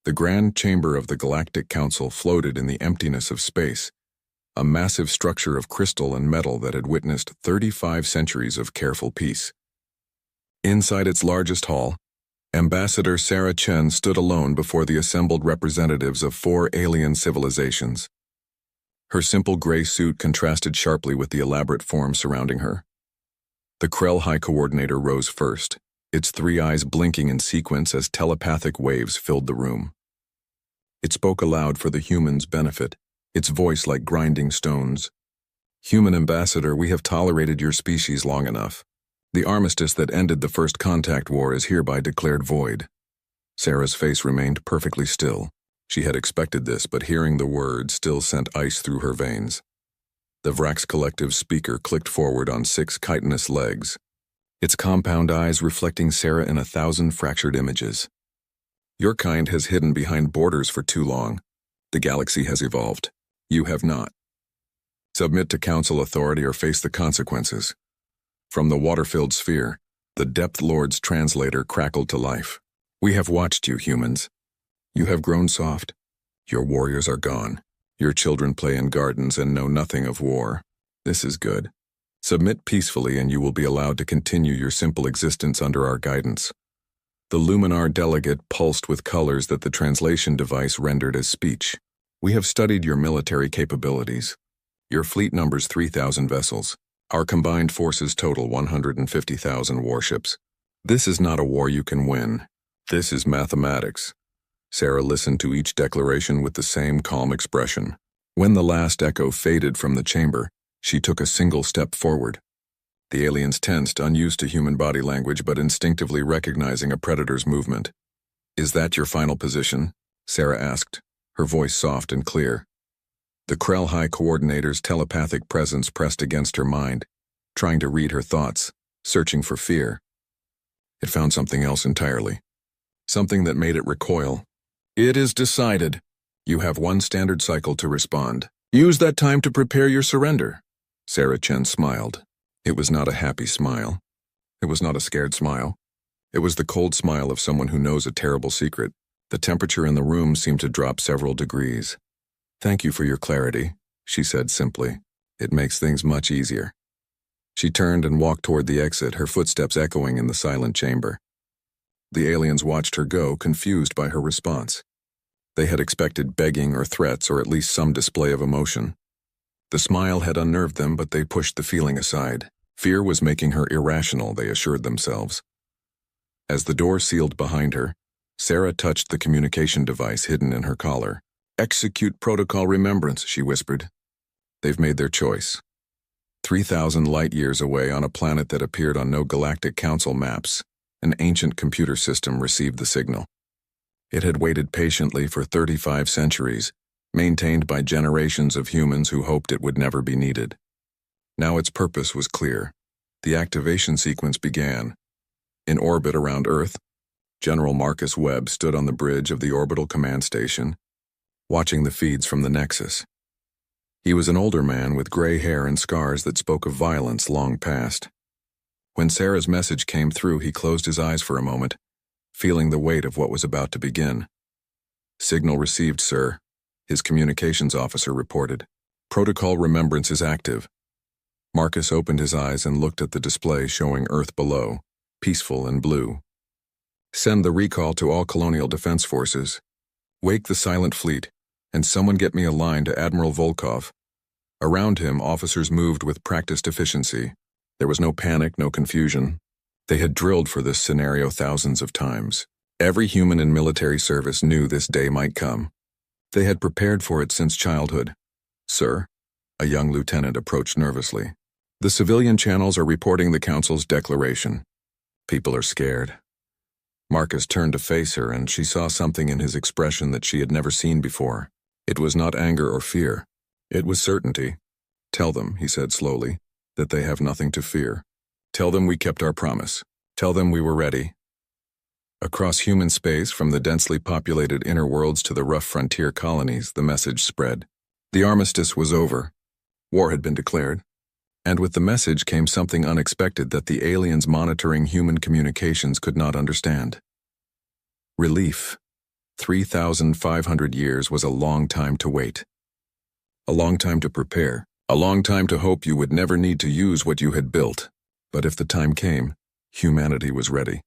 The grand chamber of the Galactic Council floated in the emptiness of space, a massive structure of crystal and metal that had witnessed 35 centuries of careful peace. Inside its largest hall, Ambassador Sarah Chen stood alone before the assembled representatives of 4 alien civilizations. Her simple gray suit contrasted sharply with the elaborate form surrounding her. The Krell High Coordinator rose first, its 3 eyes blinking in sequence as telepathic waves filled the room. It spoke aloud for the humans' benefit, its voice like grinding stones. "Human Ambassador, we have tolerated your species long enough. The armistice that ended the First Contact War is hereby declared void." Sarah's face remained perfectly still. She had expected this, but hearing the word still sent ice through her veins. The Vrax Collective speaker clicked forward on 6 chitinous legs, its compound eyes reflecting Sarah in 1,000 fractured images. "Your kind has hidden behind borders for too long. The galaxy has evolved. You have not. Submit to Council authority or face the consequences." From the water-filled sphere, the Depth Lord's translator crackled to life. "We have watched you, humans. You have grown soft. Your warriors are gone. Your children play in gardens and know nothing of war. This is good. Submit peacefully and you will be allowed to continue your simple existence under our guidance." The Luminar delegate pulsed with colors that the translation device rendered as speech. "We have studied your military capabilities. Your fleet numbers 3,000 vessels. Our combined forces total 150,000 warships. This is not a war you can win. This is mathematics." Sarah listened to each declaration with the same calm expression. When the last echo faded from the chamber, she took a single step forward. The aliens tensed, unused to human body language but instinctively recognizing a predator's movement. "Is that your final position?" Sarah asked, her voice soft and clear. The Krell High Coordinator's telepathic presence pressed against her mind, trying to read her thoughts, searching for fear. It found something else entirely. Something that made it recoil. "It is decided. You have 1 standard cycle to respond. Use that time to prepare your surrender." Sarah Chen smiled. It was not a happy smile. It was not a scared smile. It was the cold smile of someone who knows a terrible secret. The temperature in the room seemed to drop several degrees. "Thank you for your clarity," she said simply. "It makes things much easier." She turned and walked toward the exit, her footsteps echoing in the silent chamber. The aliens watched her go, confused by her response. They had expected begging or threats or at least some display of emotion. The smile had unnerved them, but they pushed the feeling aside. Fear was making her irrational, they assured themselves. As the door sealed behind her, Sarah touched the communication device hidden in her collar. "Execute protocol remembrance," she whispered. "They've made their choice." 3,000 light-years away on a planet that appeared on no Galactic Council maps, an ancient computer system received the signal. It had waited patiently for 35 centuries, maintained by generations of humans who hoped it would never be needed. Now its purpose was clear. The activation sequence began. In orbit around Earth, General Marcus Webb stood on the bridge of the orbital command station, watching the feeds from the Nexus. He was an older man with gray hair and scars that spoke of violence long past. When Sarah's message came through, he closed his eyes for a moment, feeling the weight of what was about to begin. "Signal received, sir," his communications officer reported. "Protocol remembrance is active." Marcus opened his eyes and looked at the display showing Earth below, peaceful and blue. "Send the recall to all Colonial Defense Forces. Wake the silent fleet, and someone get me a line to Admiral Volkov." Around him, officers moved with practiced efficiency. There was no panic, no confusion. They had drilled for this scenario thousands of times. Every human in military service knew this day might come. They had prepared for it since childhood. "Sir," a young lieutenant approached nervously. "The civilian channels are reporting the Council's declaration. People are scared." Marcus turned to face her, and she saw something in his expression that she had never seen before. It was not anger or fear. It was certainty. "Tell them," he said slowly, "that they have nothing to fear. Tell them we kept our promise. Tell them we were ready." Across human space, from the densely populated inner worlds to the rough frontier colonies, the message spread. The armistice was over. War had been declared. And with the message came something unexpected that the aliens monitoring human communications could not understand. Relief. 3,500 years was a long time to wait. A long time to prepare. A long time to hope you would never need to use what you had built. But if the time came, humanity was ready.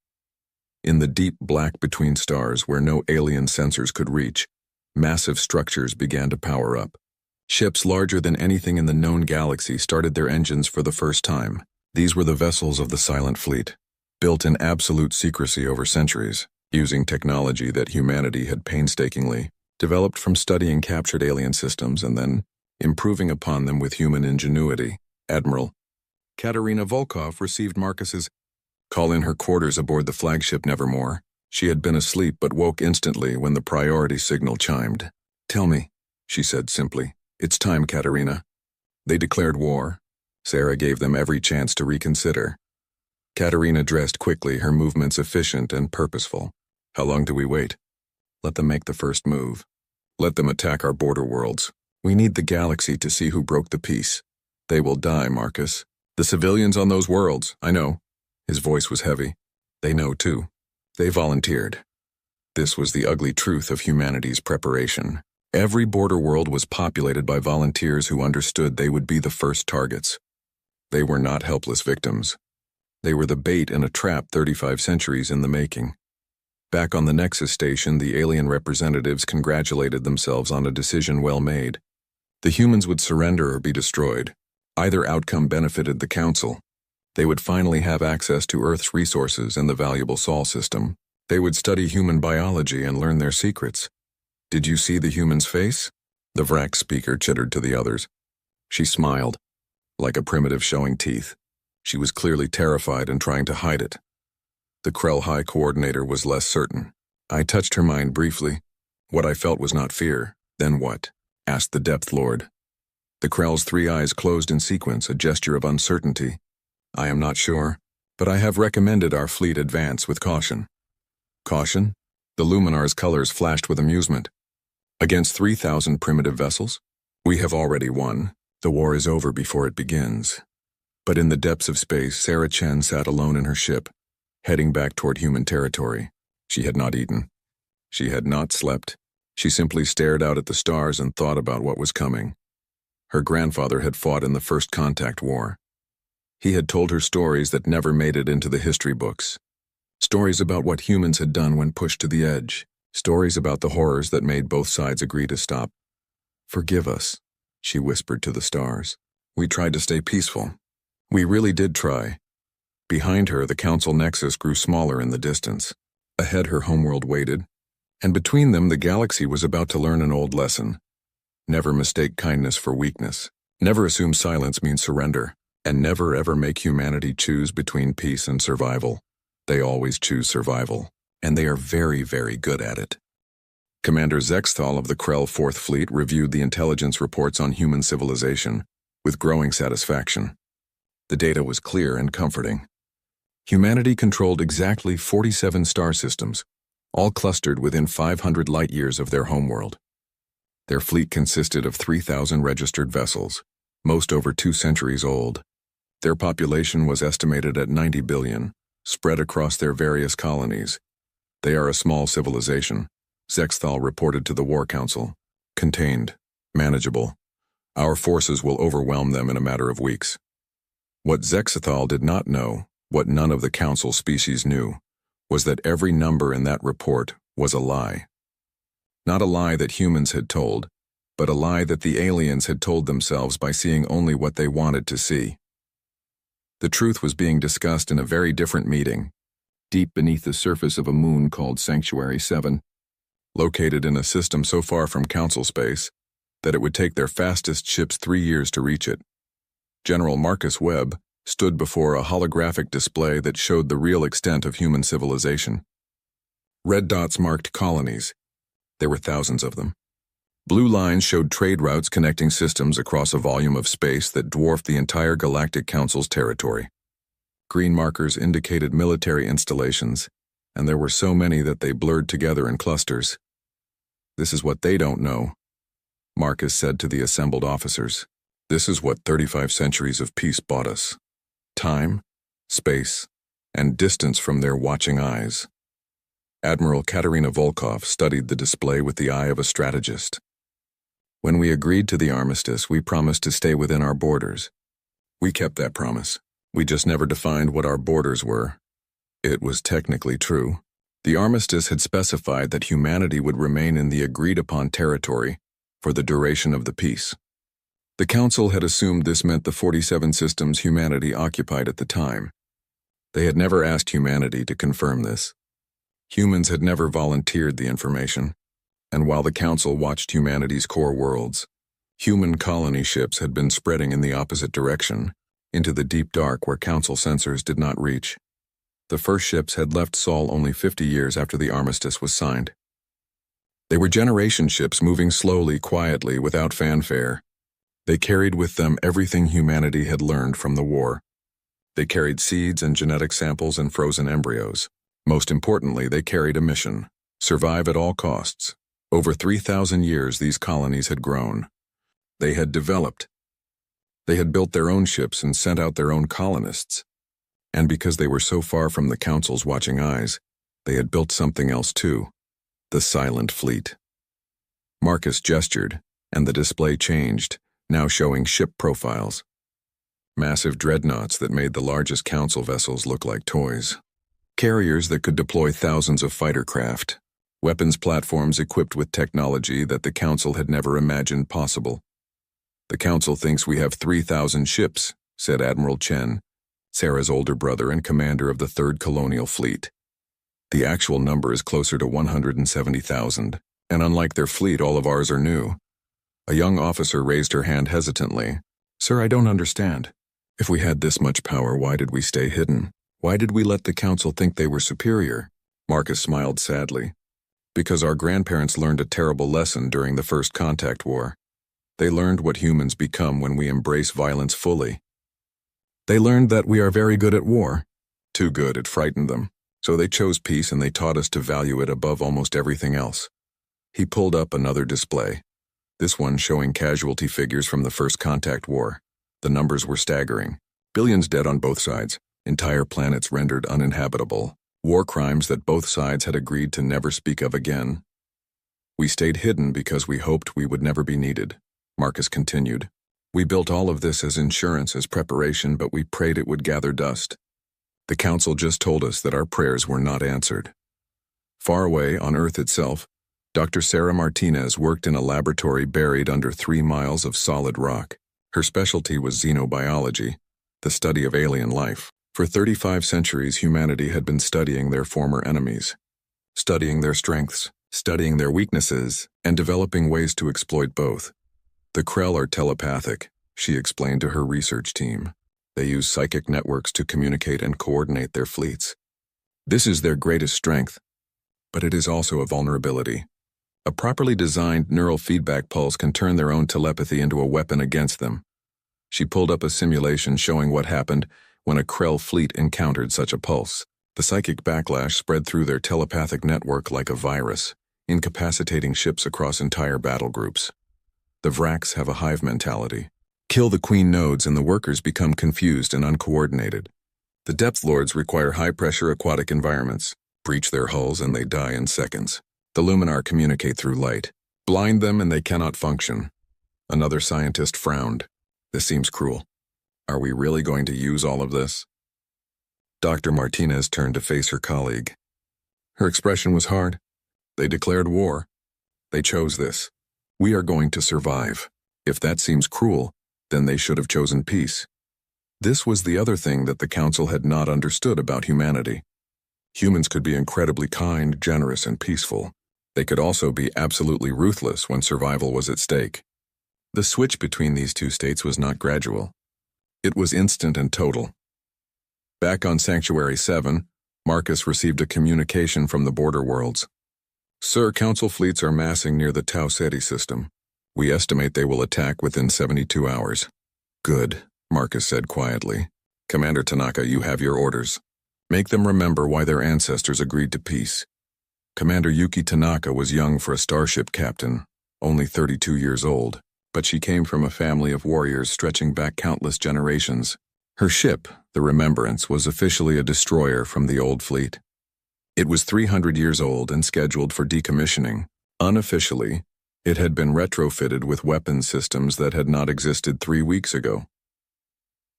In the deep black between stars where no alien sensors could reach, massive structures began to power up. Ships larger than anything in the known galaxy started their engines for the first time. These were the vessels of the Silent Fleet, built in absolute secrecy over centuries, using technology that humanity had painstakingly developed from studying captured alien systems and then improving upon them with human ingenuity. Admiral Katerina Volkov received Marcus's call in her quarters aboard the flagship Nevermore. She had been asleep but woke instantly when the priority signal chimed. "Tell me," she said simply. "It's time, Katerina." They declared war. Sarah gave them every chance to reconsider. Katerina dressed quickly, her movements efficient and purposeful. "How long do we wait?" "Let them make the first move. Let them attack our border worlds. We need the galaxy to see who broke the peace. They will die, Marcus. The civilians on those worlds, I know." His voice was heavy. "They know too. They volunteered." This was the ugly truth of humanity's preparation. Every border world was populated by volunteers who understood they would be the first targets. They were not helpless victims. They were the bait in a trap 35 centuries in the making. Back on the Nexus station, the alien representatives congratulated themselves on a decision well made. The humans would surrender or be destroyed. Either outcome benefited the Council. They would finally have access to Earth's resources and the valuable Sol system. They would study human biology and learn their secrets. "Did you see the human's face?" the Vrak speaker chittered to the others. She smiled, like a primitive showing teeth. She was clearly terrified and trying to hide it. The Krell High Coordinator was less certain. "I touched her mind briefly. What I felt was not fear." "Then what?" asked the Depth Lord. The Krell's 3 eyes closed in sequence, a gesture of uncertainty. "I am not sure, but I have recommended our fleet advance with caution." "Caution?" The Luminar's colors flashed with amusement. "Against 3,000 primitive vessels? We have already won. The war is over before it begins." But in the depths of space, Sarah Chen sat alone in her ship, heading back toward human territory. She had not eaten. She had not slept. She simply stared out at the stars and thought about what was coming. Her grandfather had fought in the First Contact War. He had told her stories that never made it into the history books. Stories about what humans had done when pushed to the edge. Stories about the horrors that made both sides agree to stop. "Forgive us," she whispered to the stars. "We tried to stay peaceful. We really did try." Behind her, the Council Nexus grew smaller in the distance. Ahead, her homeworld waited, and between them, the galaxy was about to learn an old lesson. Never mistake kindness for weakness. Never assume silence means surrender, and never ever make humanity choose between peace and survival. They always choose survival, and they are very, very good at it. Commander Zexthal of the Krell 4th Fleet reviewed the intelligence reports on human civilization with growing satisfaction. The data was clear and comforting. Humanity controlled exactly 47 star systems, all clustered within 500 light-years of their homeworld. Their fleet consisted of 3,000 registered vessels, most over 2 centuries old. Their population was estimated at 90 billion, spread across their various colonies. "They are a small civilization," Zexthal reported to the War Council. "Contained, manageable. Our forces will overwhelm them in a matter of weeks." What Zexthal did not know, what none of the Council species knew, was that every number in that report was a lie. Not a lie that humans had told, but a lie that the aliens had told themselves by seeing only what they wanted to see. The truth was being discussed in a very different meeting, deep beneath the surface of a moon called Sanctuary 7, located in a system so far from Council space that it would take their fastest ships 3 years to reach it. General Marcus Webb stood before a holographic display that showed the real extent of human civilization. Red dots marked colonies. There were thousands of them. Blue lines showed trade routes connecting systems across a volume of space that dwarfed the entire Galactic Council's territory. Green markers indicated military installations, and there were so many that they blurred together in clusters. "This is what they don't know," Marcus said to the assembled officers. "This is what 35 centuries of peace bought us. Time, space, and distance from their watching eyes." Admiral Katerina Volkov studied the display with the eye of a strategist. When we agreed to the armistice, we promised to stay within our borders. We kept that promise. We just never defined what our borders were. It was technically true. The armistice had specified that humanity would remain in the agreed-upon territory for the duration of the peace. The Council had assumed this meant the 47 systems humanity occupied at the time. They had never asked humanity to confirm this. Humans had never volunteered the information, and while the Council watched humanity's core worlds, human colony ships had been spreading in the opposite direction, into the deep dark where Council sensors did not reach. The first ships had left Sol only 50 years after the armistice was signed. They were generation ships moving slowly, quietly, without fanfare. They carried with them everything humanity had learned from the war. They carried seeds and genetic samples and frozen embryos. Most importantly, they carried a mission: survive at all costs. Over 3,000 years, these colonies had grown. They had developed. They had built their own ships and sent out their own colonists. And because they were so far from the Council's watching eyes, they had built something else too: the Silent Fleet. Marcus gestured, and the display changed, now showing ship profiles. Massive dreadnoughts that made the largest Council vessels look like toys. Carriers that could deploy thousands of fighter craft. Weapons platforms equipped with technology that the Council had never imagined possible. "The Council thinks we have 3,000 ships," said Admiral Chen, Sarah's older brother and commander of the 3rd Colonial Fleet. "The actual number is closer to 170,000, and unlike their fleet, all of ours are new." A young officer raised her hand hesitantly. "Sir, I don't understand. If we had this much power, why did we stay hidden? Why did we let the Council think they were superior?" Marcus smiled sadly. "Because our grandparents learned a terrible lesson during the First Contact War. They learned what humans become when we embrace violence fully. They learned that we are very good at war. Too good, it frightened them. So they chose peace, and they taught us to value it above almost everything else." He pulled up another display, this one showing casualty figures from the First Contact War. The numbers were staggering. Billions dead on both sides, entire planets rendered uninhabitable, war crimes that both sides had agreed to never speak of again. "We stayed hidden because we hoped we would never be needed," Marcus continued. "We built all of this as insurance, as preparation, but we prayed it would gather dust. The Council just told us that our prayers were not answered." Far away, on Earth itself, Dr. Sarah Martinez worked in a laboratory buried under 3 miles of solid rock. Her specialty was xenobiology, the study of alien life. For 35 centuries, humanity had been studying their former enemies, studying their strengths, studying their weaknesses, and developing ways to exploit both. "The Krell are telepathic," she explained to her research team. "They use psychic networks to communicate and coordinate their fleets. This is their greatest strength, but it is also a vulnerability. A properly designed neural feedback pulse can turn their own telepathy into a weapon against them." She pulled up a simulation showing what happened when a Krell fleet encountered such a pulse. The psychic backlash spread through their telepathic network like a virus, incapacitating ships across entire battle groups. The Vraks have a hive mentality. Kill the queen nodes and the workers become confused and uncoordinated. The Depth Lords require high-pressure aquatic environments. Breach their hulls and they die in seconds. The Luminar communicate through light. Blind them and they cannot function. Another scientist frowned. "This seems cruel. Are we really going to use all of this?" Dr. Martinez turned to face her colleague. Her expression was hard. "They declared war. They chose this. We are going to survive. If that seems cruel, then they should have chosen peace." This was the other thing that the Council had not understood about humanity. Humans could be incredibly kind, generous, and peaceful. They could also be absolutely ruthless when survival was at stake. The switch between these two states was not gradual. It was instant and total. Back on Sanctuary 7, Marcus received a communication from the border worlds. "Sir, Council fleets are massing near the Tau Ceti system. We estimate they will attack within 72 hours. "Good," Marcus said quietly. "Commander Tanaka, you have your orders. Make them remember why their ancestors agreed to peace." Commander Yuki Tanaka was young for a starship captain, only 32 years old, but she came from a family of warriors stretching back countless generations. Her ship, the Remembrance, was officially a destroyer from the old fleet. It was 300 years old and scheduled for decommissioning. Unofficially, it had been retrofitted with weapons systems that had not existed 3 weeks ago.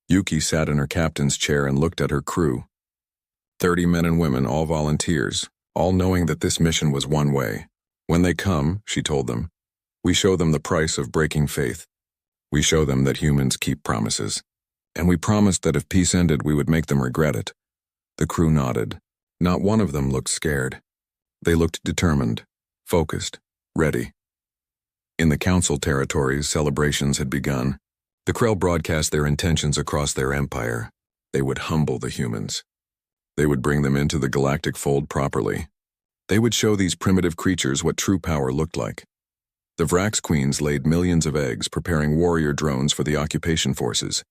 Yuki sat in her captain's chair and looked at her crew. 30 men and women, all volunteers, all knowing that this mission was one way. When they come, she told them, we show them the price of breaking faith. We show them that humans keep promises. And we promised that if peace ended, we would make them regret it. The crew nodded. Not one of them looked scared. They looked determined, focused, ready. In the council territories, celebrations had begun. The Krell broadcast their intentions across their empire. They would humble the humans. They would bring them into the galactic fold properly. They would show these primitive creatures what true power looked like. The Vrax queens laid millions of eggs, preparing warrior drones for the occupation forces.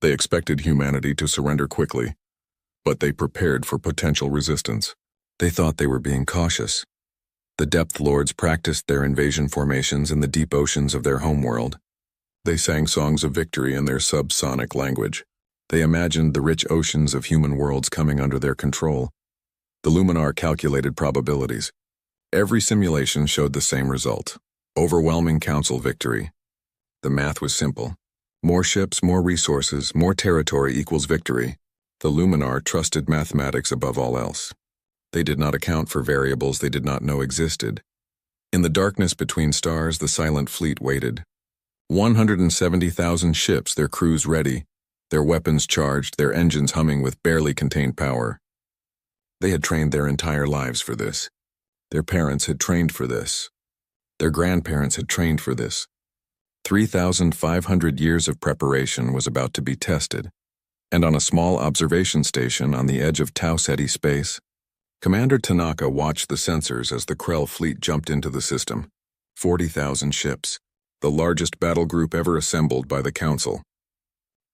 They expected humanity to surrender quickly, but they prepared for potential resistance. They thought they were being cautious. The Depth Lords practiced their invasion formations in the deep oceans of their homeworld. They sang songs of victory in their subsonic language. They imagined the rich oceans of human worlds coming under their control. The Luminar calculated probabilities. Every simulation showed the same result: overwhelming council victory. The math was simple. More ships, more resources, more territory equals victory. The Luminar trusted mathematics above all else. They did not account for variables they did not know existed. In the darkness between stars, the silent fleet waited. 170,000 ships, their crews ready, their weapons charged, their engines humming with barely contained power. They had trained their entire lives for this. Their parents had trained for this. Their grandparents had trained for this. 3,500 years of preparation was about to be tested, and on a small observation station on the edge of Tau Ceti space, Commander Tanaka watched the sensors as the Krell fleet jumped into the system. 40,000 ships, the largest battle group ever assembled by the Council.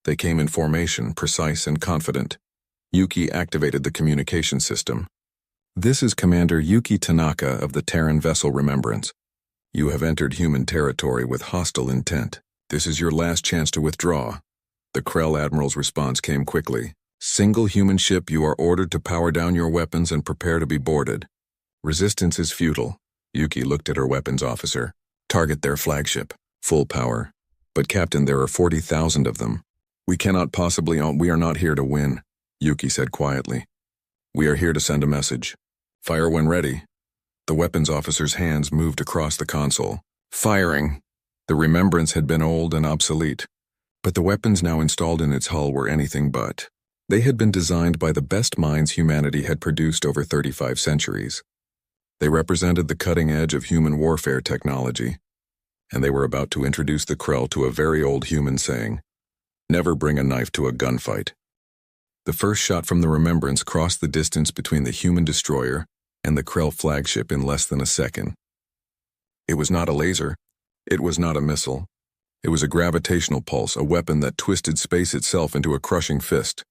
They came in formation, precise and confident. Yuki activated the communication system. This is Commander Yuki Tanaka of the Terran vessel Remembrance. You have entered human territory with hostile intent. This is your last chance to withdraw. The Krell Admiral's response came quickly. Single human ship, you are ordered to power down your weapons and prepare to be boarded. Resistance is futile. Yuki looked at her weapons officer. Target their flagship. Full power. But Captain, there are 40,000 of them. We cannot possibly, we are not here to win, Yuki said quietly. We are here to send a message. Fire when ready. The weapons officer's hands moved across the console. Firing. The Remembrance had been old and obsolete, but the weapons now installed in its hull were anything but. They had been designed by the best minds humanity had produced over 35 centuries. They represented the cutting edge of human warfare technology, and they were about to introduce the Krell to a very old human saying, never bring a knife to a gunfight. The first shot from the Remembrance crossed the distance between the human destroyer and the Krell flagship in less than a second. It was not a laser. It was not a missile. It was a gravitational pulse, a weapon that twisted space itself into a crushing fist.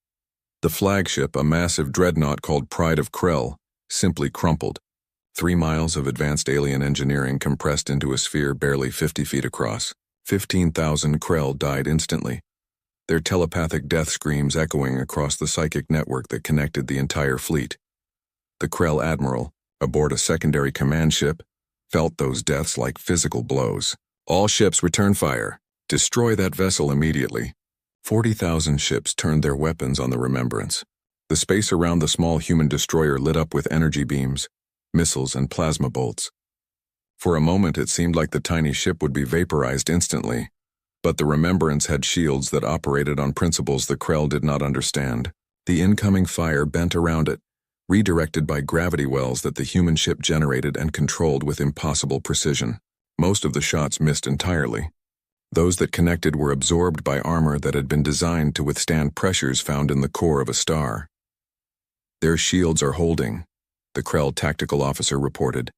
The flagship, a massive dreadnought called Pride of Krell, simply crumpled. 3 miles of advanced alien engineering compressed into a sphere barely 50 feet across. 15,000 Krell died instantly, their telepathic death screams echoing across the psychic network that connected the entire fleet. The Krell Admiral, aboard a secondary command ship, felt those deaths like physical blows. All ships return fire. Destroy that vessel immediately. 40,000 ships turned their weapons on the Remembrance. The space around the small human destroyer lit up with energy beams, missiles, and plasma bolts. For a moment it seemed like the tiny ship would be vaporized instantly, but the Remembrance had shields that operated on principles the Krell did not understand. The incoming fire bent around it, redirected by gravity wells that the human ship generated and controlled with impossible precision. Most of the shots missed entirely. Those that connected were absorbed by armor that had been designed to withstand pressures found in the core of a star. Their shields are holding, the Krell tactical officer reported,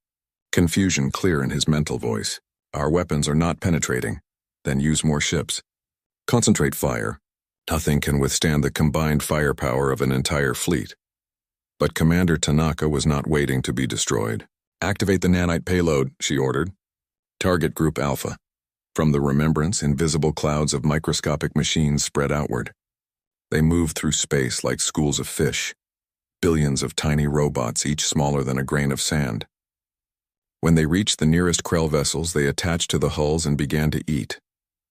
confusion clear in his mental voice. Our weapons are not penetrating. Then use more ships. Concentrate fire. Nothing can withstand the combined firepower of an entire fleet. But Commander Tanaka was not waiting to be destroyed. Activate the nanite payload, she ordered. Target Group Alpha. From the Remembrance, invisible clouds of microscopic machines spread outward. They moved through space like schools of fish. billions of tiny robots, each smaller than a grain of sand. When they reached the nearest Krell vessels, they attached to the hulls and began to eat.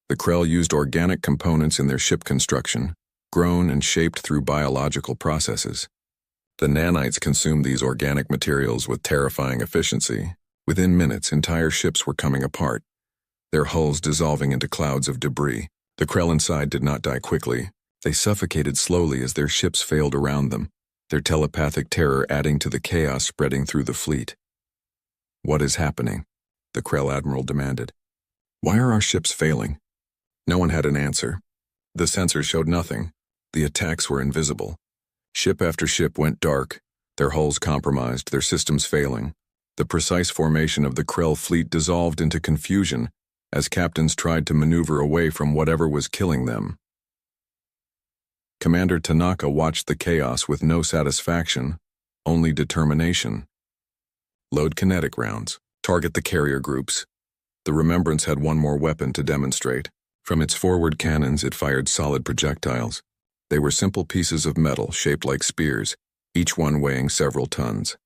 The Krell used organic components in their ship construction, grown and shaped through biological processes. The nanites consumed these organic materials with terrifying efficiency. Within minutes, entire ships were coming apart, their hulls dissolving into clouds of debris. The Krell inside did not die quickly. They suffocated slowly as their ships failed around them, their telepathic terror adding to the chaos spreading through the fleet. "What is happening?" the Krell admiral demanded. "Why are our ships failing?" No one had an answer. The sensors showed nothing. The attacks were invisible. Ship after ship went dark, their hulls compromised, their systems failing. The precise formation of the Krell fleet dissolved into confusion as captains tried to maneuver away from whatever was killing them. Commander Tanaka watched the chaos with no satisfaction, only determination. "Load kinetic rounds. Target the carrier groups." The Remembrance had one more weapon to demonstrate. From its forward cannons, it fired solid projectiles. They were simple pieces of metal shaped like spears, each one weighing several tons.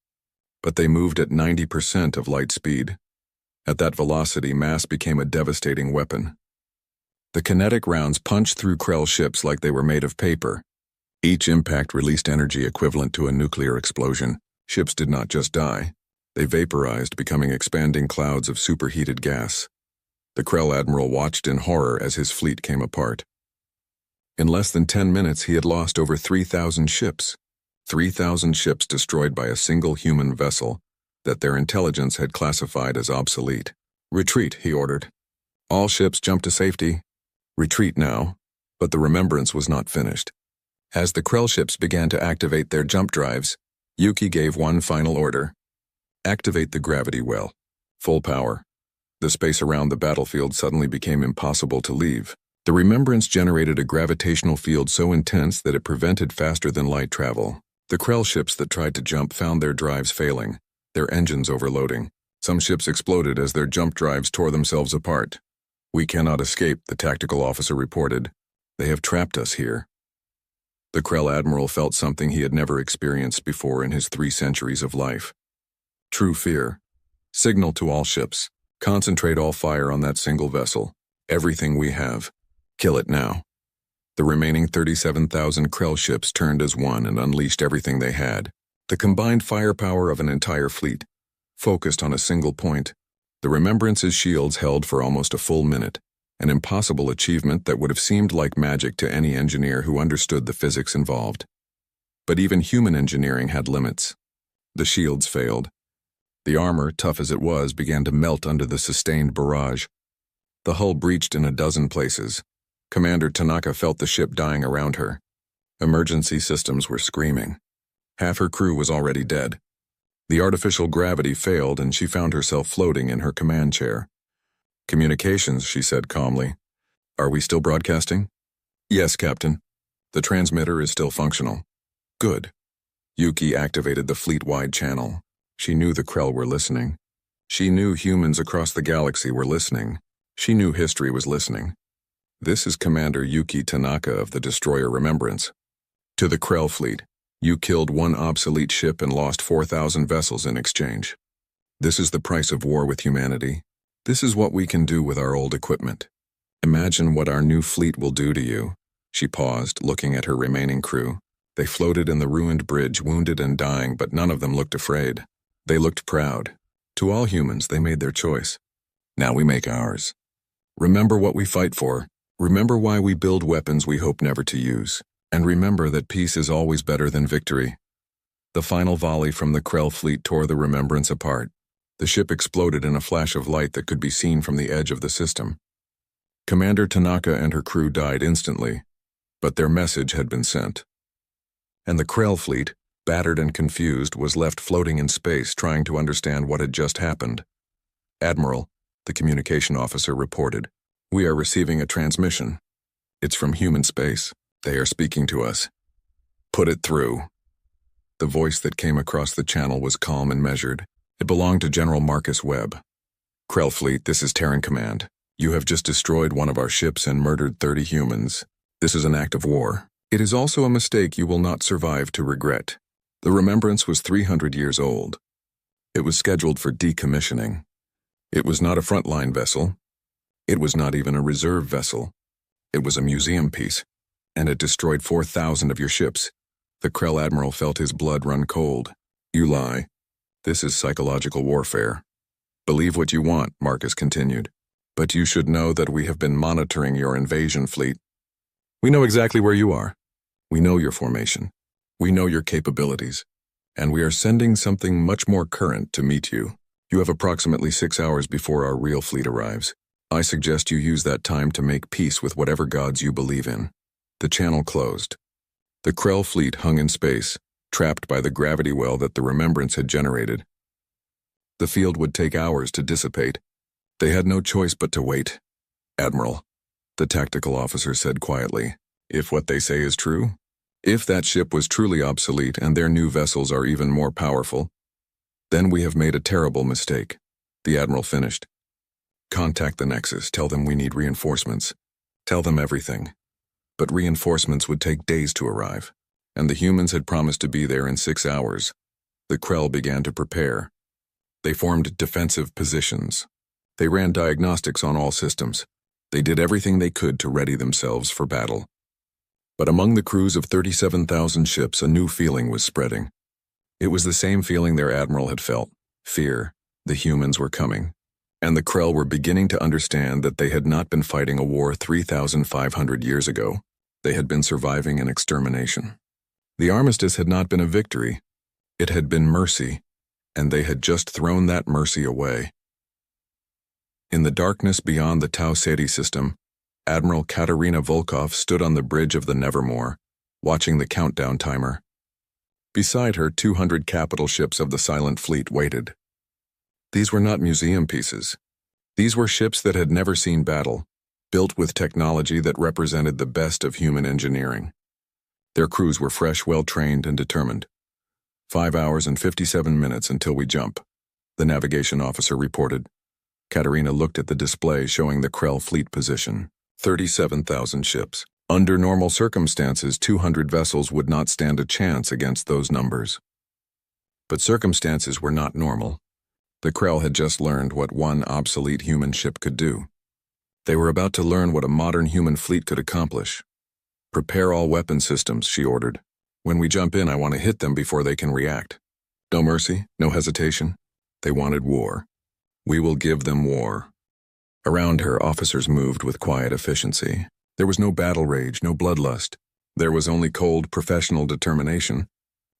But they moved at 90% of light speed. At that velocity, mass became a devastating weapon. The kinetic rounds punched through Krell ships like they were made of paper. Each impact released energy equivalent to a nuclear explosion. Ships did not just die. They vaporized, becoming expanding clouds of superheated gas. The Krell admiral watched in horror as his fleet came apart. In less than 10 minutes, he had lost over 3,000 ships. 3,000 ships destroyed by a single human vessel that their intelligence had classified as obsolete. "Retreat," he ordered. "All ships jump to safety. Retreat now." But the Remembrance was not finished. As the Krell ships began to activate their jump drives, Yuki gave one final order. "Activate the gravity well. Full power." The space around the battlefield suddenly became impossible to leave. The Remembrance generated a gravitational field so intense that it prevented faster-than-light travel. The Krell ships that tried to jump found their drives failing, their engines overloading. Some ships exploded as their jump drives tore themselves apart. "We cannot escape," the tactical officer reported. "They have trapped us here." The Krell admiral felt something he had never experienced before in his 3 centuries of life. True fear. "Signal to all ships. Concentrate all fire on that single vessel. Everything we have. Kill it now." The remaining 37,000 Krell ships turned as one and unleashed everything they had. The combined firepower of an entire fleet, focused on a single point. The Remembrance's shields held for almost a full minute, an impossible achievement that would have seemed like magic to any engineer who understood the physics involved. But even human engineering had limits. The shields failed. The armor, tough as it was, began to melt under the sustained barrage. The hull breached in a dozen places. Commander Tanaka felt the ship dying around her. Emergency systems were screaming. Half her crew was already dead. The artificial gravity failed and she found herself floating in her command chair. "Communications," she said calmly. "Are we still broadcasting?" "Yes, Captain. The transmitter is still functional." "Good." Yuki activated the fleet-wide channel. She knew the Krell were listening. She knew humans across the galaxy were listening. She knew history was listening. "This is Commander Yuki Tanaka of the destroyer Remembrance. To the Krell fleet, you killed one obsolete ship and lost 4,000 vessels in exchange. This is the price of war with humanity. This is what we can do with our old equipment. Imagine what our new fleet will do to you." She paused, looking at her remaining crew. They floated in the ruined bridge, wounded and dying, but none of them looked afraid. They looked proud. To all humans, they made their choice. Now we make ours. Remember what we fight for. Remember why we build weapons we hope never to use. And remember that peace is always better than victory. The final volley from the Krell fleet tore the Remembrance apart. The ship exploded in a flash of light that could be seen from the edge of the system. Commander Tanaka and her crew died instantly, but their message had been sent. And the Krell fleet, battered and confused, was left floating in space trying to understand what had just happened. "Admiral," the communication officer reported, "we are receiving a transmission. It's from human space. They are speaking to us." "Put it through." The voice that came across the channel was calm and measured. It belonged to General Marcus Webb. "Krell fleet, this is Terran Command. You have just destroyed one of our ships and murdered 30 humans. This is an act of war. It is also a mistake you will not survive to regret. The Remembrance was 300 years old. It was scheduled for decommissioning. It was not a frontline vessel. It was not even a reserve vessel. It was a museum piece, and it destroyed 4,000 of your ships. The Krell Admiral felt his blood run cold. You lie. This is psychological warfare. Believe what you want, Marcus continued. But you should know that we have been monitoring your invasion fleet. We know exactly where you are. We know your formation. We know your capabilities. And we are sending something much more current to meet you. You have approximately 6 hours before our real fleet arrives. I suggest you use that time to make peace with whatever gods you believe in. The channel closed. The Krell fleet hung in space, trapped by the gravity well that the Remembrance had generated. The field would take hours to dissipate. They had no choice but to wait. Admiral, the tactical officer said quietly, if what they say is true, if that ship was truly obsolete and their new vessels are even more powerful, then we have made a terrible mistake. The Admiral finished. Contact the Nexus, tell them we need reinforcements. Tell them everything. But reinforcements would take days to arrive, and the humans had promised to be there in 6 hours. The Krell began to prepare. They formed defensive positions. They ran diagnostics on all systems. They did everything they could to ready themselves for battle. But among the crews of 37,000 ships, a new feeling was spreading. It was the same feeling their admiral had felt, fear. The humans were coming. And the Krell were beginning to understand that they had not been fighting a war 3,500 years ago. They had been surviving an extermination. The armistice had not been a victory. It had been mercy, and they had just thrown that mercy away. In the darkness beyond the Tau Ceti system, Admiral Katerina Volkov stood on the bridge of the Nevermore, watching the countdown timer. Beside her, 200 capital ships of the Silent Fleet waited. These were not museum pieces. These were ships that had never seen battle, built with technology that represented the best of human engineering. Their crews were fresh, well-trained, and determined. 5 hours and 57 minutes until we jump, the navigation officer reported. Katerina looked at the display showing the Krell fleet position. 37,000 ships. Under normal circumstances, 200 vessels would not stand a chance against those numbers. But circumstances were not normal. The Krell had just learned what one obsolete human ship could do. They were about to learn what a modern human fleet could accomplish. Prepare all weapon systems, she ordered. When we jump in, I want to hit them before they can react. No mercy, no hesitation. They wanted war. We will give them war. Around her, officers moved with quiet efficiency. There was no battle rage, no bloodlust. There was only cold, professional determination.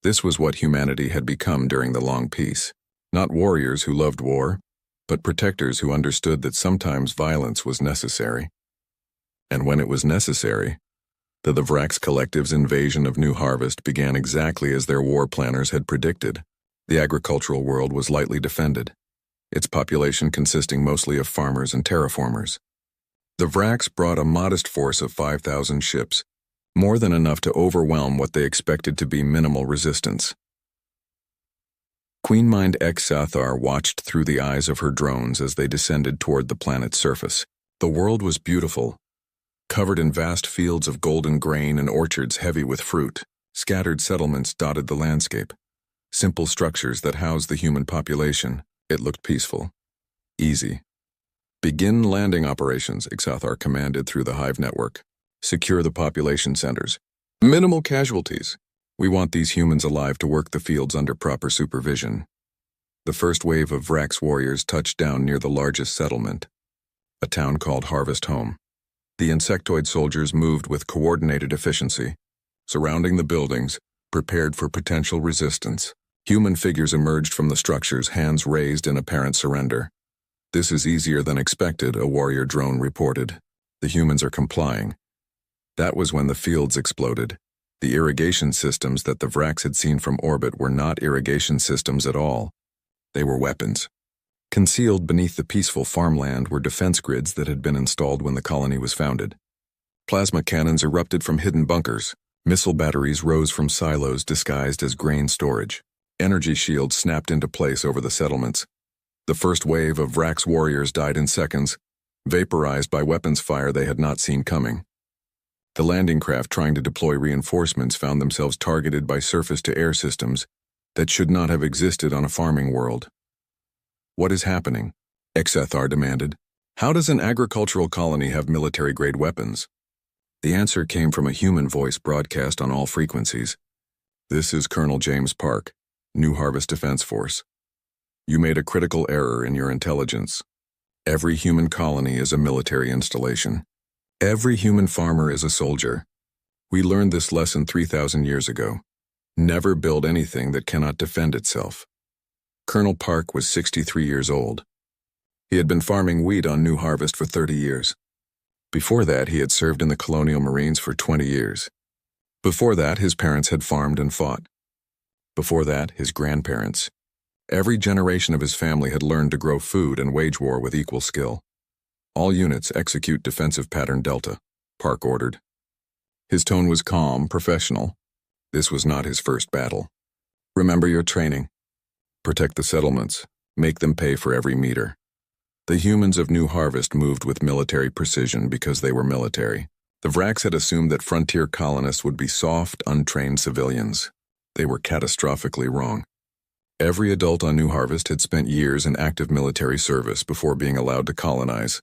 This was what humanity had become during the long peace. Not warriors who loved war, but protectors who understood that sometimes violence was necessary. And when it was necessary, the Vrax Collective's invasion of New Harvest began exactly as their war planners had predicted. The agricultural world was lightly defended, its population consisting mostly of farmers and terraformers. The Vrax brought a modest force of 5,000 ships, more than enough to overwhelm what they expected to be minimal resistance. Queen Mind X Sathar watched through the eyes of her drones as they descended toward the planet's surface. The world was beautiful, covered in vast fields of golden grain and orchards heavy with fruit. Scattered settlements dotted the landscape, simple structures that housed the human population. It looked peaceful, easy. Begin landing operations, Ixathar commanded through the Hive network. Secure the population centers. Minimal casualties. We want these humans alive to work the fields under proper supervision. The first wave of Vrax warriors touched down near the largest settlement, a town called Harvest Home. The insectoid soldiers moved with coordinated efficiency, surrounding the buildings, prepared for potential resistance. Human figures emerged from the structures, hands raised in apparent surrender. This is easier than expected, a warrior drone reported. The humans are complying. That was when the fields exploded. The irrigation systems that the Vrax had seen from orbit were not irrigation systems at all. They were weapons. Concealed beneath the peaceful farmland were defense grids that had been installed when the colony was founded. Plasma cannons erupted from hidden bunkers. Missile batteries rose from silos disguised as grain storage. Energy shields snapped into place over the settlements. The first wave of Vrax warriors died in seconds, vaporized by weapons fire they had not seen coming. The landing craft trying to deploy reinforcements found themselves targeted by surface-to-air systems that should not have existed on a farming world. "What is happening?" Xethar demanded. "How does an agricultural colony have military-grade weapons?" The answer came from a human voice broadcast on all frequencies. "This is Colonel James Park, New Harvest Defense Force. You made a critical error in your intelligence. Every human colony is a military installation. Every human farmer is a soldier. We learned this lesson 3,000 years ago. Never build anything that cannot defend itself." Colonel Park was 63 years old. He had been farming wheat on New Harvest for 30 years. Before that, he had served in the Colonial Marines for 20 years. Before that, his parents had farmed and fought. Before that, his grandparents. Every generation of his family had learned to grow food and wage war with equal skill. "All units execute defensive pattern Delta," Park ordered. His tone was calm, professional. This was not his first battle. "Remember your training. Protect the settlements. Make them pay for every meter." The humans of New Harvest moved with military precision because they were military. The Vraks had assumed that frontier colonists would be soft, untrained civilians. They were catastrophically wrong. Every adult on New Harvest had spent years in active military service before being allowed to colonize.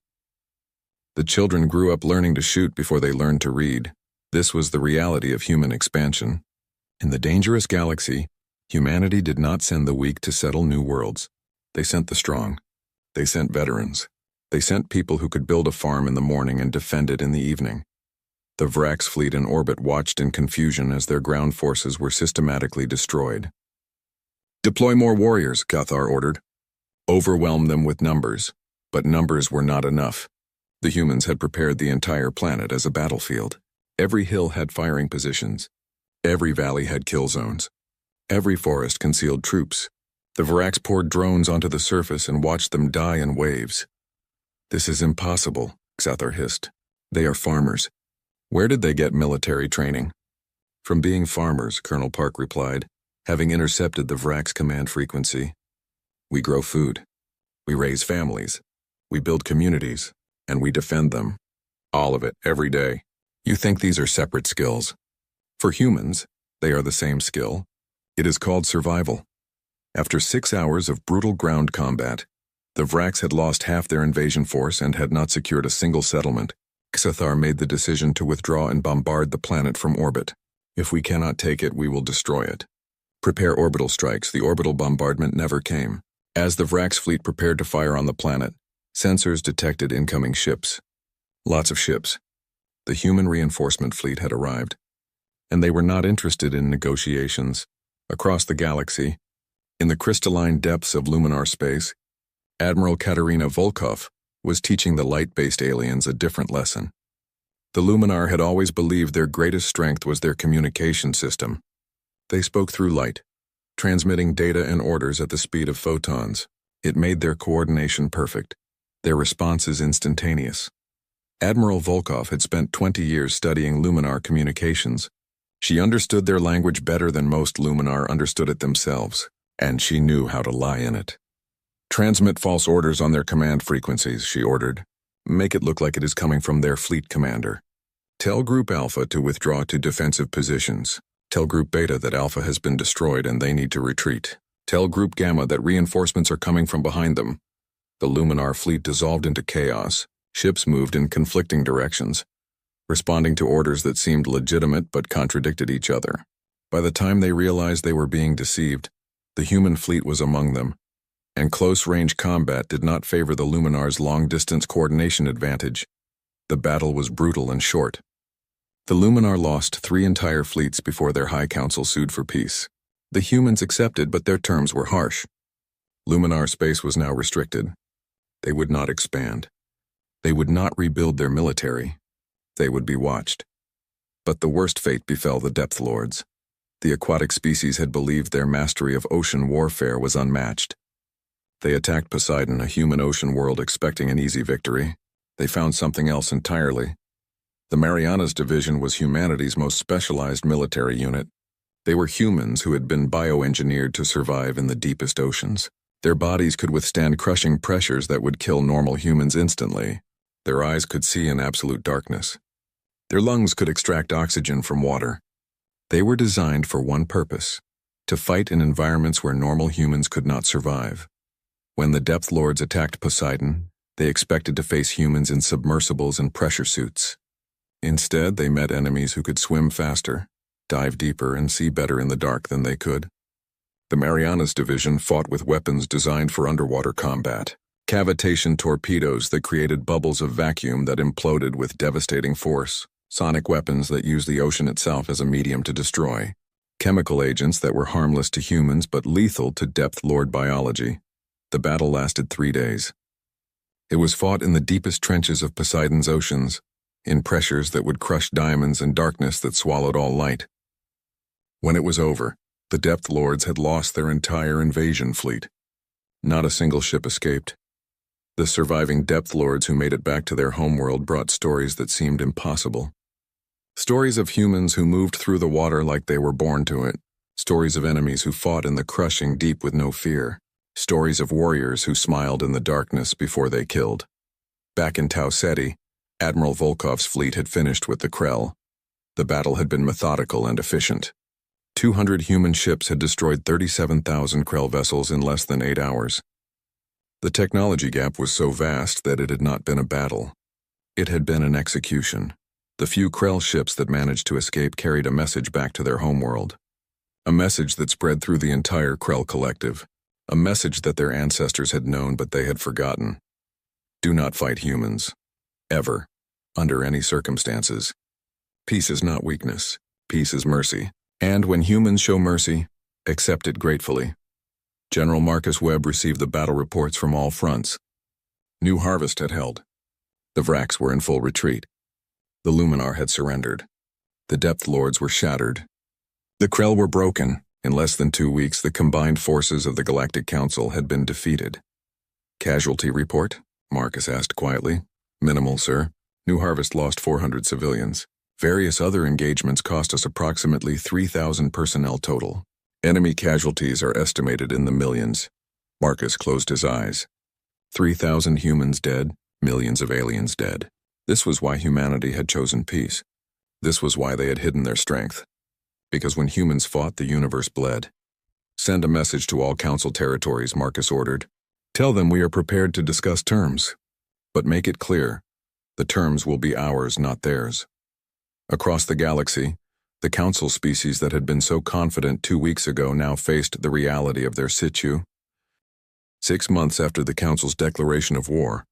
The children grew up learning to shoot before they learned to read. This was the reality of human expansion. In the dangerous galaxy, humanity did not send the weak to settle new worlds. They sent the strong. They sent veterans. They sent people who could build a farm in the morning and defend it in the evening. The Vraks fleet in orbit watched in confusion as their ground forces were systematically destroyed. "Deploy more warriors," Cathar ordered. "Overwhelm them with numbers." But numbers were not enough. The humans had prepared the entire planet as a battlefield. Every hill had firing positions. Every valley had kill zones. Every forest concealed troops. The Vraks poured drones onto the surface and watched them die in waves. "This is impossible," Xathar hissed. "They are farmers." "Where did they get military training?" "From being farmers," Colonel Park replied, having intercepted the Vraks' command frequency. "We grow food. We raise families. We build communities. And we defend them. All of it, every day. You think these are separate skills. For humans, they are the same skill. It is called survival." After 6 hours of brutal ground combat, the Vraks had lost half their invasion force and had not secured a single settlement. Xethar made the decision to withdraw and bombard the planet from orbit. "If we cannot take it, we will destroy it. Prepare orbital strikes." The orbital bombardment never came. As the Vraks fleet prepared to fire on the planet, sensors detected incoming ships. Lots of ships. The human reinforcement fleet had arrived. And they were not interested in negotiations. Across the galaxy, in the crystalline depths of Luminar space, Admiral Katerina Volkov was teaching the light-based aliens a different lesson. The Luminar had always believed their greatest strength was their communication system. They spoke through light, transmitting data and orders at the speed of photons. It made their coordination perfect. Their responses instantaneous. Admiral Volkov had spent 20 years studying Luminar communications. She understood their language better than most Luminar understood it themselves, and she knew how to lie in it. "Transmit false orders on their command frequencies," she ordered. "Make it look like it is coming from their fleet commander. Tell Group Alpha to withdraw to defensive positions. Tell Group Beta that Alpha has been destroyed and they need to retreat. Tell Group Gamma that reinforcements are coming from behind them." The Luminar fleet dissolved into chaos. Ships moved in conflicting directions, responding to orders that seemed legitimate but contradicted each other. By the time they realized they were being deceived, the human fleet was among them, and close-range combat did not favor the Luminar's long-distance coordination advantage. The battle was brutal and short. The Luminar lost 3 entire fleets before their High Council sued for peace. The humans accepted, but their terms were harsh. Luminar space was now restricted. They would not expand. They would not rebuild their military. They would be watched. But the worst fate befell the Depth Lords. The aquatic species had believed their mastery of ocean warfare was unmatched. They attacked Poseidon, a human ocean world, expecting an easy victory. They found something else entirely. The Marianas Division was humanity's most specialized military unit. They were humans who had been bioengineered to survive in the deepest oceans. Their bodies could withstand crushing pressures that would kill normal humans instantly. Their eyes could see in absolute darkness. Their lungs could extract oxygen from water. They were designed for one purpose: to fight in environments where normal humans could not survive. When the Depth Lords attacked Poseidon, they expected to face humans in submersibles and pressure suits. Instead, they met enemies who could swim faster, dive deeper, and see better in the dark than they could. The Marianas Division fought with weapons designed for underwater combat. Cavitation torpedoes that created bubbles of vacuum that imploded with devastating force. Sonic weapons that used the ocean itself as a medium to destroy. Chemical agents that were harmless to humans but lethal to Depth Lord biology. The battle lasted 3 days. It was fought in the deepest trenches of Poseidon's oceans, in pressures that would crush diamonds and darkness that swallowed all light. When it was over, the Depth Lords had lost their entire invasion fleet. Not a single ship escaped. The surviving Depth Lords who made it back to their homeworld brought stories that seemed impossible. Stories of humans who moved through the water like they were born to it. Stories of enemies who fought in the crushing deep with no fear. Stories of warriors who smiled in the darkness before they killed. Back in Tau Ceti, Admiral Volkov's fleet had finished with the Krell. The battle had been methodical and efficient. 200 human ships had destroyed 37,000 Krell vessels in less than 8 hours. The technology gap was so vast that it had not been a battle. It had been an execution. The few Krell ships that managed to escape carried a message back to their homeworld. A message that spread through the entire Krell collective. A message that their ancestors had known but they had forgotten. Do not fight humans. Ever. Under any circumstances. Peace is not weakness. Peace is mercy. And when humans show mercy, accept it gratefully. General Marcus Webb received the battle reports from all fronts. New harvest had held. The Vracs were in full retreat. The Luminar had surrendered. The Depth Lords were shattered. The Krell were broken. In less than 2 weeks, the combined forces of the Galactic Council had been defeated. Casualty report? Marcus asked quietly. Minimal, sir. New Harvest lost 400 civilians. Various other engagements cost us approximately 3,000 personnel total. Enemy casualties are estimated in the millions. Marcus closed his eyes. 3,000 humans dead, millions of aliens dead. This was why humanity had chosen peace. This was why they had hidden their strength. Because when humans fought, the universe bled. Send a message to all Council territories, Marcus ordered. Tell them we are prepared to discuss terms. But make it clear, the terms will be ours, not theirs. Across the galaxy, the Council species that had been so confident 2 weeks ago now faced the reality of their situ. 6 months after the Council's declaration of war,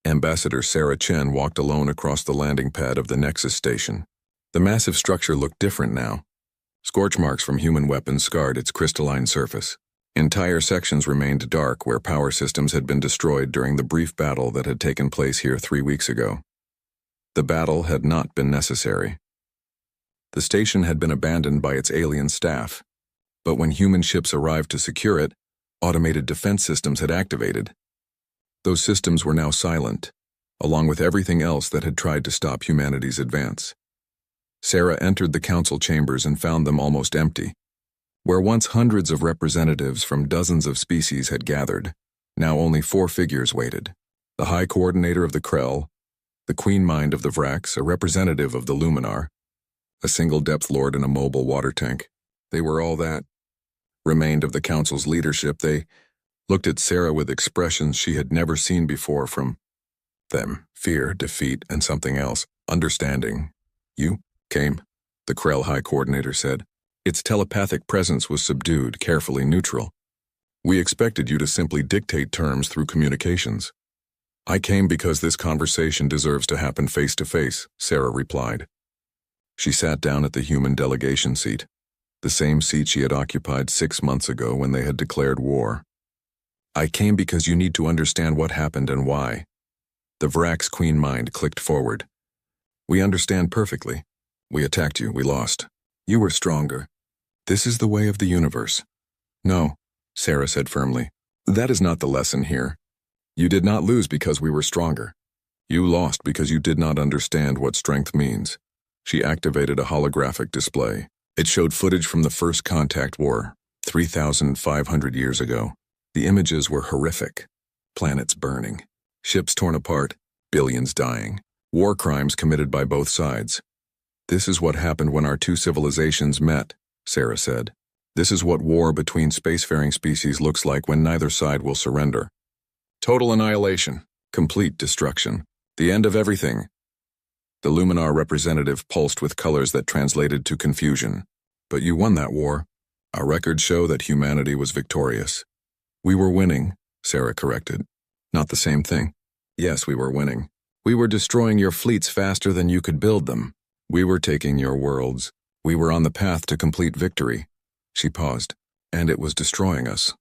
Ambassador Sarah Chen walked alone across the landing pad of the Nexus station. The massive structure looked different now. Scorch marks from human weapons scarred its crystalline surface. Entire sections remained dark where power systems had been destroyed during the brief battle that had taken place here 3 weeks ago. The battle had not been necessary. The station had been abandoned by its alien staff, but when human ships arrived to secure it, automated defense systems had activated. Those systems were now silent, along with everything else that had tried to stop humanity's advance. Sarah entered the council chambers and found them almost empty. Where once hundreds of representatives from dozens of species had gathered, now only 4 figures waited. The High Coordinator of the Krell, the Queen Mind of the Vracs, a representative of the Luminar, a single Depth Lord and a mobile water tank. They were all that remained of the council's leadership. They looked at Sarah with expressions she had never seen before from them: fear, defeat, and something else. Understanding. You came, the Krell High Coordinator said. Its telepathic presence was subdued, carefully neutral. We expected you to simply dictate terms through communications. I came because this conversation deserves to happen face to face, Sarah replied. She sat down at the human delegation seat, the same seat she had occupied 6 months ago when they had declared war. I came because you need to understand what happened and why. The Vracs Queen Mind clicked forward. We understand perfectly. We attacked you, we lost. You were stronger. This is the way of the universe. No, Sarah said firmly. That is not the lesson here. You did not lose because we were stronger. You lost because you did not understand what strength means. She activated a holographic display. It showed footage from the first contact war, 3,500 years ago. The images were horrific. Planets burning. Ships torn apart. Billions dying. War crimes committed by both sides. This is what happened when our two civilizations met, Sarah said. This is what war between spacefaring species looks like when neither side will surrender. Total annihilation, complete destruction, the end of everything. The Luminar representative pulsed with colors that translated to confusion. But you won that war. Our records show that humanity was victorious. We were winning, Sarah corrected. Not the same thing. Yes, we were winning. We were destroying your fleets faster than you could build them. We were taking your worlds. We were on the path to complete victory. She paused, and it was destroying us.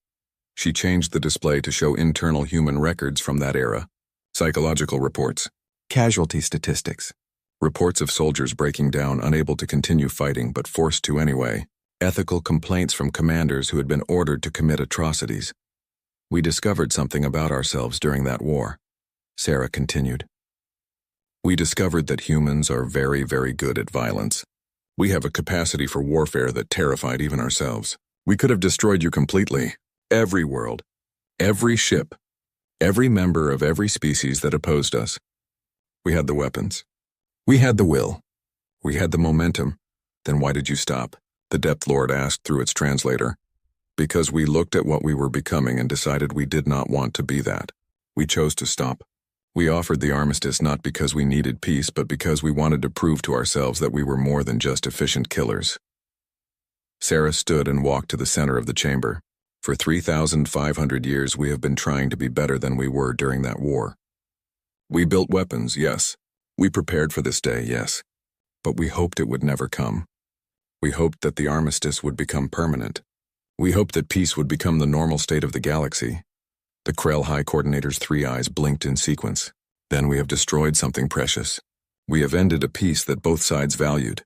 She changed the display to show internal human records from that era. Psychological reports. Casualty statistics. Reports of soldiers breaking down, unable to continue fighting but forced to anyway. Ethical complaints from commanders who had been ordered to commit atrocities. We discovered something about ourselves during that war, Sarah continued. We discovered that humans are very, very good at violence. We have a capacity for warfare that terrified even ourselves. We could have destroyed you completely. Every world, every ship, every member of every species that opposed us. We had the weapons. We had the will. We had the momentum. Then why did you stop? The Depth Lord asked through its translator. Because we looked at what we were becoming and decided we did not want to be that. We chose to stop. We offered the armistice not because we needed peace, but because we wanted to prove to ourselves that we were more than just efficient killers. Sarah stood and walked to the center of the chamber. For 3,500 years we have been trying to be better than we were during that war. We built weapons, yes. We prepared for this day, yes. But we hoped it would never come. We hoped that the armistice would become permanent. We hoped that peace would become the normal state of the galaxy. The Krell High Coordinator's three eyes blinked in sequence. Then we have destroyed something precious. We have ended a peace that both sides valued.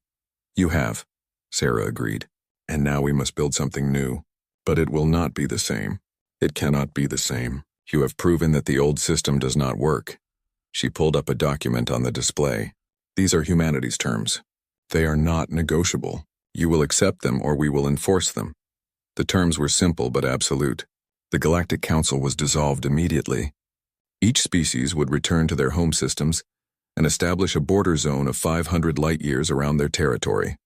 You have, Sarah agreed. And now we must build something new. But it will not be the same. It cannot be the same. You have proven that the old system does not work. She pulled up a document on the display. These are humanity's terms. They are not negotiable. You will accept them or we will enforce them. The terms were simple but absolute. The Galactic Council was dissolved immediately. Each species would return to their home systems and establish a border zone of 500 light-years around their territory.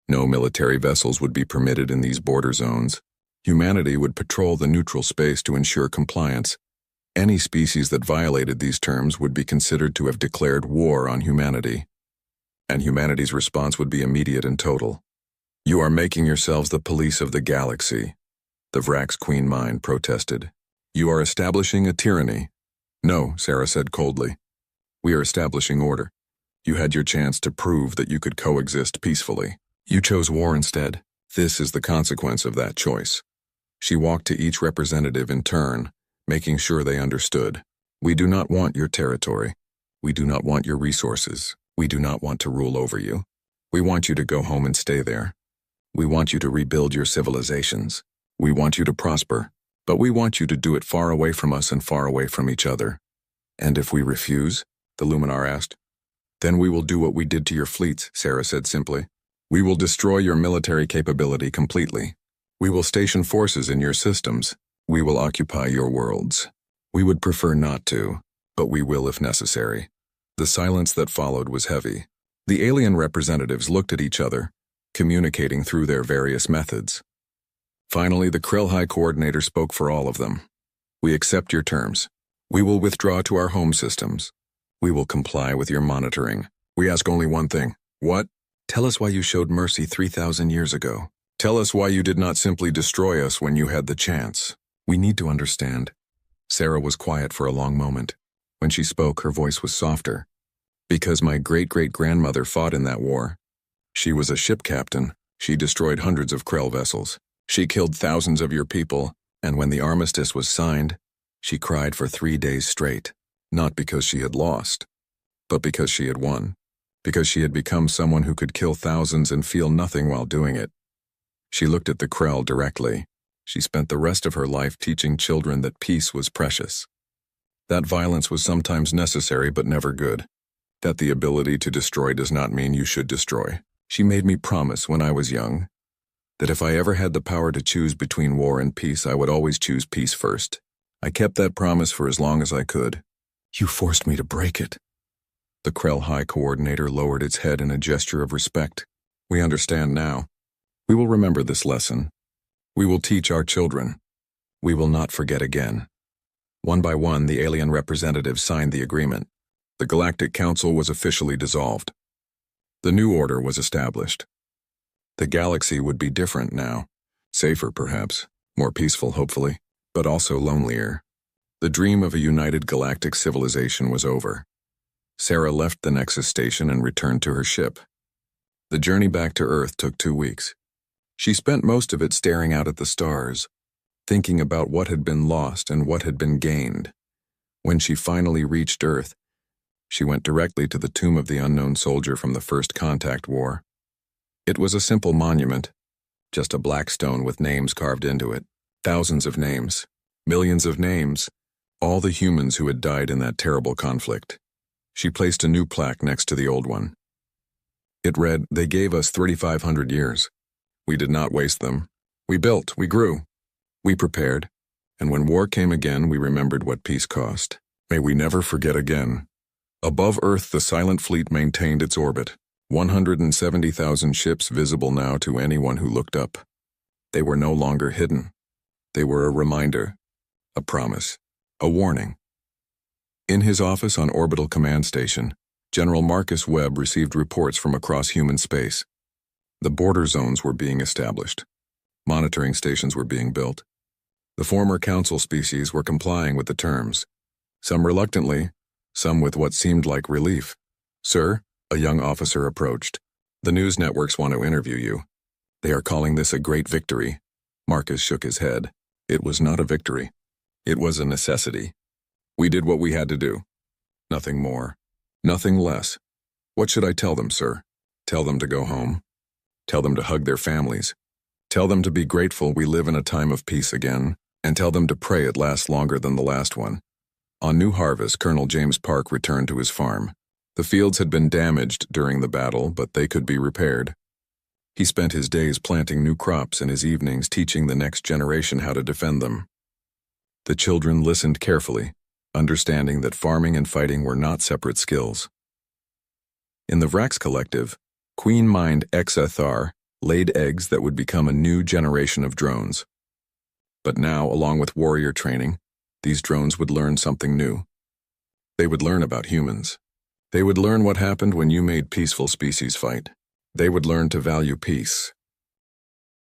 No military vessels would be permitted in these border zones. Humanity would patrol the neutral space to ensure compliance. Any species that violated these terms would be considered to have declared war on humanity. And humanity's response would be immediate and total. You are making yourselves the police of the galaxy, the Vrax Queen Mind protested. You are establishing a tyranny. No, Sarah said coldly. We are establishing order. You had your chance to prove that you could coexist peacefully. You chose war instead. This is the consequence of that choice. She walked to each representative in turn, making sure they understood. We do not want your territory. We do not want your resources. We do not want to rule over you. We want you to go home and stay there. We want you to rebuild your civilizations. We want you to prosper, but we want you to do it far away from us and far away from each other. And if we refuse, the Luminar asked, then we will do what we did to your fleets, Sarah said simply. We will destroy your military capability completely. We will station forces in your systems. We will occupy your worlds. We would prefer not to, but we will if necessary. The silence that followed was heavy. The alien representatives looked at each other, communicating through their various methods. Finally, the Krell High Coordinator spoke for all of them. We accept your terms. We will withdraw to our home systems. We will comply with your monitoring. We ask only one thing. What? Tell us why you showed mercy 3,000 years ago. Tell us why you did not simply destroy us when you had the chance. We need to understand. Sarah was quiet for a long moment. When she spoke, her voice was softer. Because my great-great-grandmother fought in that war. She was a ship captain. She destroyed hundreds of Krell vessels. She killed thousands of your people, and when the armistice was signed, she cried for 3 days straight, not because she had lost, but because she had won, because she had become someone who could kill thousands and feel nothing while doing it. She looked at the Krell directly. She spent the rest of her life teaching children that peace was precious, that violence was sometimes necessary but never good, that the ability to destroy does not mean you should destroy. She made me promise when I was young that if I ever had the power to choose between war and peace, I would always choose peace first. I kept that promise for as long as I could. You forced me to break it. The Krell High Coordinator lowered its head in a gesture of respect. We understand now. We will remember this lesson. We will teach our children. We will not forget again. One by one, the alien representatives signed the agreement. The Galactic Council was officially dissolved. The new order was established. The galaxy would be different now. Safer, perhaps. More peaceful, hopefully. But also lonelier. The dream of a united galactic civilization was over. Sarah left the Nexus station and returned to her ship. The journey back to Earth took 2 weeks. She spent most of it staring out at the stars, thinking about what had been lost and what had been gained. When she finally reached Earth, she went directly to the tomb of the unknown soldier from the First Contact War. It was a simple monument, just a black stone with names carved into it. Thousands of names, millions of names, all the humans who had died in that terrible conflict. She placed a new plaque next to the old one. It read, "They gave us 3,500 years. We did not waste them. We built, we grew, we prepared, and when war came again, we remembered what peace cost. May we never forget again." Above Earth, the silent fleet maintained its orbit. 170,000 ships visible now to anyone who looked up. They were no longer hidden. They were a reminder, a promise, a warning. In his office on Orbital Command Station, General Marcus Webb received reports from across human space. The border zones were being established. Monitoring stations were being built. The former council species were complying with the terms, some reluctantly, some with what seemed like relief. "Sir," a young officer approached. "The news networks want to interview you. They are calling this a great victory." Marcus shook his head. It was not a victory. It was a necessity. We did what we had to do. Nothing more. Nothing less. What should I tell them, sir? Tell them to go home. Tell them to hug their families. Tell them to be grateful we live in a time of peace again, and tell them to pray it lasts longer than the last one. On New Harvest, Colonel James Park returned to his farm. The fields had been damaged during the battle, but they could be repaired. He spent his days planting new crops and his evenings teaching the next generation how to defend them. The children listened carefully, understanding that farming and fighting were not separate skills. In the Vrax Collective, Queen Mind Exathar laid eggs that would become a new generation of drones. But now, along with warrior training, these drones would learn something new. They would learn about humans. They would learn what happened when you made peaceful species fight. They would learn to value peace,